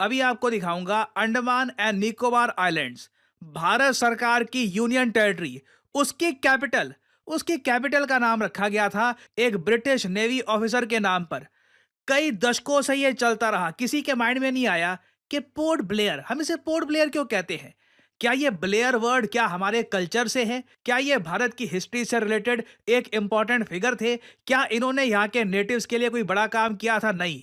अभी आपको दिखाऊंगा अंडमान एंड निकोबार आइलैंड्स, भारत सरकार की यूनियन टेरिटरी। उसकी कैपिटल उसकी कैपिटल का नाम रखा गया था एक ब्रिटिश नेवी ऑफिसर के नाम पर। कई दशकों से ये चलता रहा, किसी के माइंड में नहीं आया कि पोर्ट ब्लेयर, हम इसे पोर्ट ब्लेयर क्यों कहते हैं। क्या ये ब्लेयर वर्ड क्या हमारे कल्चर से है? क्या ये भारत की हिस्ट्री से रिलेटेड एक इंपॉर्टेंट फिगर थे? क्या इन्होंने यहाँ के नेटिव्स के लिए कोई बड़ा काम किया था? नहीं।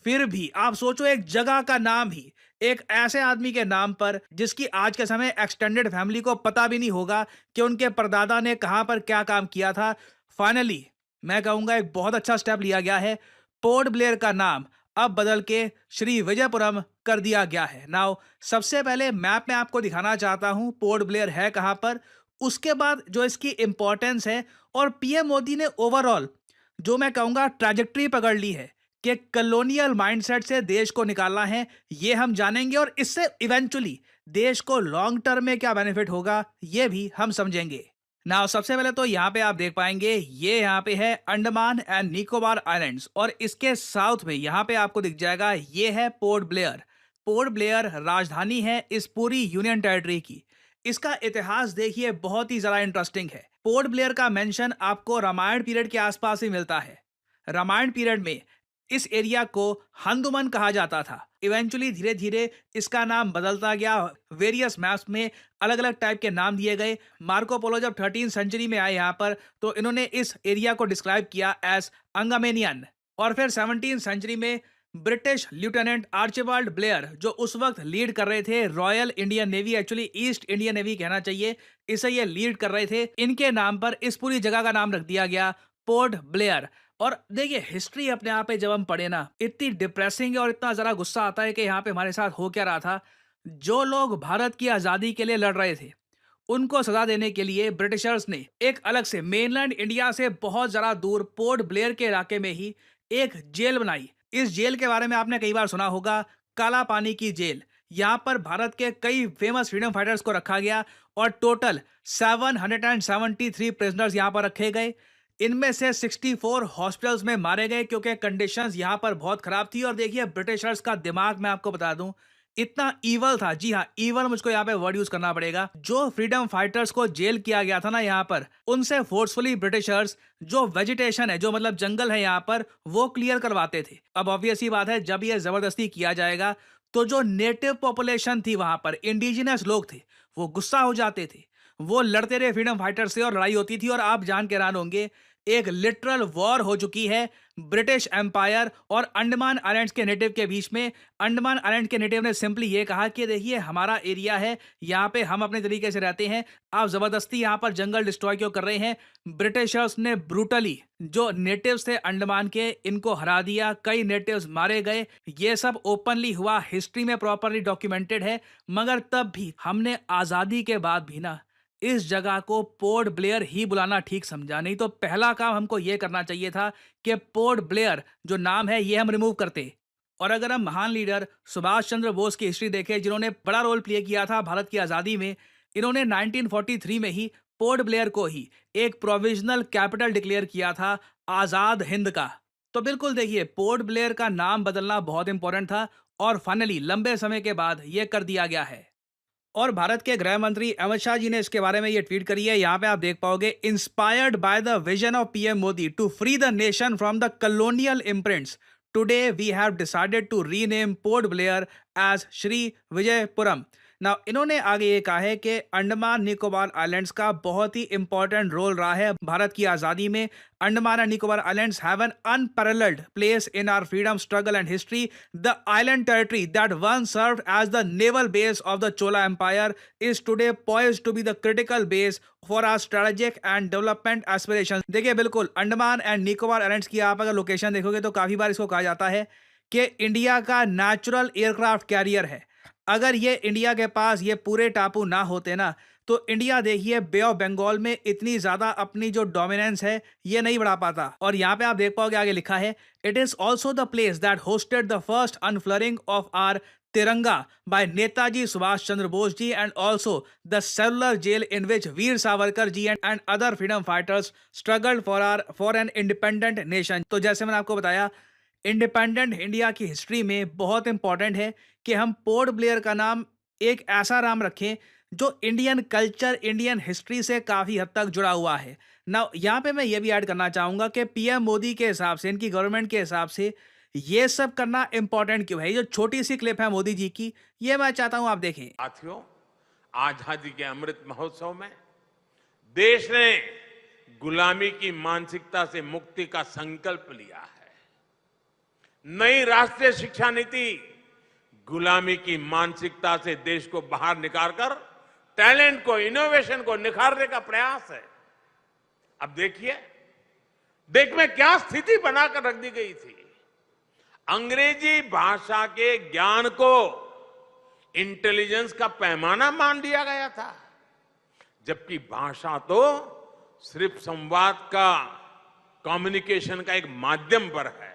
फिर भी आप सोचो, एक जगह का नाम ही एक ऐसे आदमी के नाम पर जिसकी आज के समय एक्सटेंडेड फैमिली को पता भी नहीं होगा कि उनके परदादा ने कहां पर क्या काम किया था। फाइनली मैं कहूंगा एक बहुत अच्छा स्टेप लिया गया है। पोर्ट ब्लेयर का नाम अब बदल के श्री विजयपुरम कर दिया गया है। नाउ सबसे पहले मैप में आपको दिखाना चाहता हूं पोर्ट ब्लेयर है कहां पर, उसके बाद जो इसकी इंपॉर्टेंस है, और पीएम मोदी ने ओवरऑल जो मैं कहूंगा ट्रैजेक्टरी पकड़ ली है कि कॉलोनियल माइंडसेट से देश को निकालना है, ये हम जानेंगे। और इससे इवेंचुअली देश को लॉन्ग टर्म में क्या बेनिफिट होगा ये भी हम समझेंगे। नाउ सबसे पहले तो यहाँ पे आप देख पाएंगे, ये यहाँ पे है अंडमान एंड निकोबार आइलैंड्स, और इसके साउथ में यहाँ पे आपको दिख जाएगा ये है पोर्ट ब्लेयर। पोर्ट ब्लेयर राजधानी है इस पूरी यूनियन टेरिटरी की। इसका इतिहास देखिए बहुत ही ज्यादा इंटरेस्टिंग है। पोर्ट ब्लेयर का मेंशन आपको रामायण पीरियड के आसपास ही मिलता है। रामायण पीरियड में इस एरिया को हंदुमन कहा जाता था। इवेंचुअली धीरे धीरे इसका नाम बदलता गया, वेरियस मैप्स में अलग अलग टाइप के नाम दिए गए। मार्को पोलो जब 13 सेंचुरी में आए यहाँ पर, तो इन्होंने इस एरिया को डिस्क्राइब किया एज अंगामेनियन। और फिर 17 सेंचुरी में ब्रिटिश लेफ्टिनेंट आर्चिबाल्ड ब्लेयर, जो उस वक्त लीड कर रहे थे royal Indian navy, actually east Indian navy कहना चाहिए, इसे ये लीड कर रहे थे, इनके नाम पर इस पूरी जगह का नाम रख दिया गया पोर्ट ब्लेयर। और देखिए हिस्ट्री अपने आप पे जब हम पढ़े ना, इतनी डिप्रेसिंग है और इतना जरा गुस्सा आता है कि यहाँ पे हमारे साथ हो क्या रहा था। जो लोग भारत की आजादी के लिए लड़ रहे थे उनको सजा देने के लिए ब्रिटिशर्स ने एक अलग से मेनलैंड इंडिया से बहुत जरा दूर पोर्ट ब्लेयर के इलाके में ही एक जेल बनाई। इस जेल के बारे में आपने कई बार सुना होगा, काला पानी की जेल। यहाँ पर भारत के कई फेमस फ्रीडम फाइटर्स को रखा गया और टोटल 773 प्रिजनर्स यहाँ पर रखे गए। इनमें से 64 हॉस्पिटल्स में मारे गए क्योंकि कंडीशंस यहाँ पर बहुत खराब थी। और देखिए ब्रिटिशर्स का दिमाग मैं आपको बता दूं इतना ईवल था, जी हाँ ईवल मुझको यहाँ पे वर्ड यूज करना पड़ेगा। जो फ्रीडम फाइटर्स को जेल किया गया था ना यहाँ पर, उनसे फोर्सफुली ब्रिटिशर्स जो वेजिटेशन है, जो मतलब जंगल है यहाँ पर, वो क्लियर करवाते थे। अब ऑब्वियस ही बात है जब ये जबरदस्ती किया जाएगा तो जो नेटिव पॉपुलेशन थी वहां पर, इंडिजिनस लोग थे, वो गुस्सा हो जाते थे। वो लड़ते रहे फ्रीडम फाइटर से और लड़ाई होती थी। और आप जान के हैरान होंगे, एक लिटरल वॉर हो चुकी है ब्रिटिश एम्पायर और अंडमान आइलैंड्स के नेटिव के बीच में। अंडमान आइलैंड के नेटिव ने सिंपली ये कहा कि देखिए हमारा एरिया है, यहाँ पे हम अपने तरीके से रहते हैं, आप जबरदस्ती यहाँ पर जंगल डिस्ट्रॉय क्यों कर रहे हैं। ब्रिटिशर्स ने ब्रूटली जो नेटिव्स थे अंडमान के, इनको हरा दिया, कई नेटिव्स मारे गए। ये सब ओपनली हुआ, हिस्ट्री में प्रॉपरली डॉक्यूमेंटेड है। मगर तब भी हमने आज़ादी के बाद भी ना इस जगह को पोर्ट ब्लेयर ही बुलाना ठीक समझा। नहीं तो पहला काम हमको यह करना चाहिए था कि पोर्ट ब्लेयर जो नाम है ये हम रिमूव करते। और अगर हम महान लीडर सुभाष चंद्र बोस की हिस्ट्री देखें, जिन्होंने बड़ा रोल प्ले किया था भारत की आज़ादी में, इन्होंने 1943 में ही पोर्ट ब्लेयर को ही एक प्रोविजनल कैपिटल डिक्लेयर किया था आज़ाद हिंद का। तो बिल्कुल देखिए पोर्ट ब्लेयर का नाम बदलना बहुत इंपॉर्टेंट था और फाइनली लंबे समय के बाद यह कर दिया गया है। और भारत के गृह मंत्री अमित शाह जी ने इसके बारे में ये ट्वीट करी है। यहाँ पे आप देख पाओगे, inspired by the vision of PM Modi to free the nation from the colonial imprints, today we have decided to rename Port Blair as Shri Vijayapuram. ना इन्होंने आगे ये कहा है कि अंडमान निकोबार आइलैंड्स का बहुत ही इंपॉर्टेंट रोल रहा है भारत की आज़ादी में। Andaman and Nicobar islands have an unparalleled place in our freedom struggle and history. The island territory that once served as the naval base of the Chola Empire is today poised to be the critical base for our strategic and development aspirations। देखिए बिल्कुल Andaman and Nicobar islands की आप अगर location देखोगे तो काफी बार इसको कहा जाता है कि इंडिया का नेचुरल एयरक्राफ्ट कैरियर है। अगर ये इंडिया के पास ये पूरे टापू ना होते ना, तो इंडिया देखिए बे ऑफ बंगाल में इतनी ज्यादा अपनी जो डोमिनेंस है ये नहीं बढ़ा पाता। और यहाँ पे आप देख पाओगे आगे लिखा है, it is also the place that hosted the first unfurling of our Tiranga by Netaji Subhash Chandra Bose ji, and also the Cellular Jail in which Veer Savarkar ji and other freedom fighters struggled for an independent nation. तो जैसे मैंने आपको बताया, इंडिपेंडेंट इंडिया की history में बहुत important है कि हम पोर्ट ब्लेयर का नाम एक ऐसा नाम रखें जो इंडियन कल्चर, इंडियन हिस्ट्री से काफ़ी हद तक जुड़ा हुआ है। ना यहाँ पे मैं ये भी ऐड करना चाहूँगा कि पीएम मोदी के हिसाब से, इनकी गवर्नमेंट के हिसाब से ये सब करना इंपॉर्टेंट क्यों है। ये जो छोटी सी क्लिप है मोदी जी की, ये मैं चाहता हूँ आप देखें। साथियों, आजादी के अमृत महोत्सव में देश ने गुलामी की मानसिकता से मुक्ति का संकल्प लिया है। नई राष्ट्रीय शिक्षा नीति गुलामी की मानसिकता से देश को बाहर निकालकर टैलेंट को, इनोवेशन को निखारने का प्रयास है। अब देखिए, देश में क्या स्थिति बनाकर रख दी गई थी। अंग्रेजी भाषा के ज्ञान को इंटेलिजेंस का पैमाना मान लिया गया था, जबकि भाषा तो सिर्फ संवाद का, कम्युनिकेशन का एक माध्यम पर है।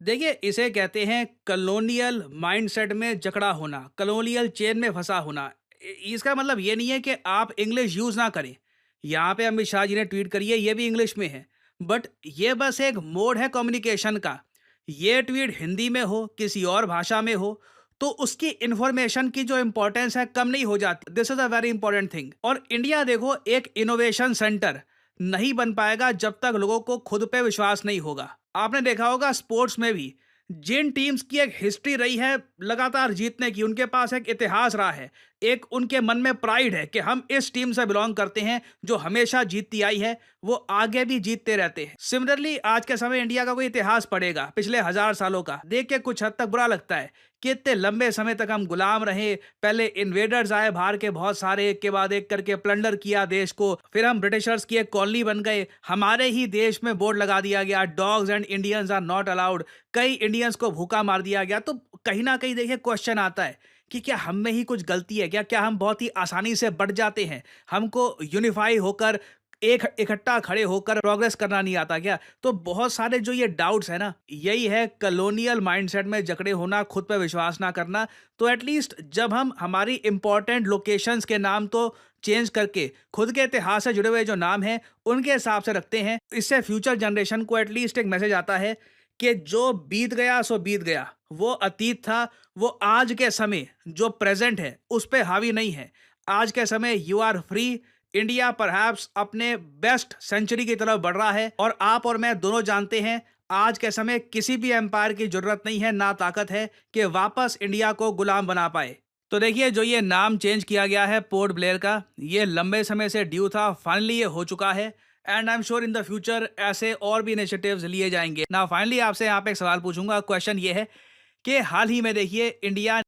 देखिए, इसे कहते हैं कॉलोनियल माइंडसेट में जकड़ा होना, कॉलोनियल चेन में फंसा होना। इसका मतलब ये नहीं है कि आप इंग्लिश यूज ना करें। यहाँ पे अमित शाह जी ने ट्वीट करी है, ये भी इंग्लिश में है, बट ये बस एक मोड है कम्युनिकेशन का। ये ट्वीट हिंदी में हो, किसी और भाषा में हो, तो उसकी इंफॉर्मेशन की जो इंपॉर्टेंस है कम नहीं हो जाती। This is a very important thing. और इंडिया देखो एक इनोवेशन सेंटर नहीं बन पाएगा जब तक लोगों को खुद पे विश्वास नहीं होगा। आपने देखा होगा स्पोर्ट्स में भी जिन टीम्स की एक हिस्ट्री रही है लगातार जीतने की, उनके पास एक इतिहास रहा है, एक उनके मन में प्राइड है कि हम इस टीम से बिलोंग करते हैं जो हमेशा जीतती आई है, वो आगे भी जीतते रहते हैं। सिमिलरली आज के समय इंडिया का कोई इतिहास पढ़ेगा पिछले 1000 सालों का, देख के कुछ हद तक बुरा लगता है कि इतने लंबे समय तक हम गुलाम रहे। पहले इन्वेडर्स आए बाहर के बहुत सारे, एक के बाद एक करके प्लंडर किया देश को, फिर हम ब्रिटिशर्स की एक कॉलोनी बन गए, हमारे ही देश में बोर्ड लगा दिया गया dogs and Indians are not allowed, कई इंडियंस को भूखा मार दिया गया। तो कहीं ना कहीं देखिए क्वेश्चन आता है कि क्या हम में ही कुछ गलती है, क्या हम बहुत ही आसानी से बढ़ जाते हैं, हमको यूनिफाई होकर एक इकट्ठा खड़े होकर प्रोग्रेस करना नहीं आता क्या। तो बहुत सारे जो ये डाउट्स है ना, यही है कॉलोनियल माइंडसेट में जकड़े होना, खुद पे विश्वास ना करना। तो एटलीस्ट जब हम हमारी इंपॉर्टेंट लोकेशंस के नाम तो चेंज करके खुद के इतिहास से जुड़े हुए जो नाम हैं उनके हिसाब से रखते हैं, इससे फ्यूचर जनरेशन को एटलीस्ट एक मैसेज आता है कि जो बीत गया सो बीत गया, वो अतीत था, वो आज के समय जो प्रेजेंट है उस पे हावी नहीं है। आज के समय you are free. India perhaps अपने बेस्ट सेंचुरी की तरफ बढ़ रहा है और आप और मैं दोनों जानते हैं आज के समय किसी भी एम्पायर की जरूरत नहीं है, ना ताकत है कि वापस इंडिया को गुलाम बना पाए। तो देखिए, जो ये नाम चेंज किया गया है पोर्ट ब्लेयर का, ये लंबे समय से ड्यू था, फाइनली ये हो चुका है and I am sure in the future ऐसे और भी इनिशिएटिव्स लिए जाएंगे। ना फाइनली आपसे यहाँ पे एक सवाल पूछूंगा, क्वेश्चन ये है कि हाल ही में देखिए इंडिया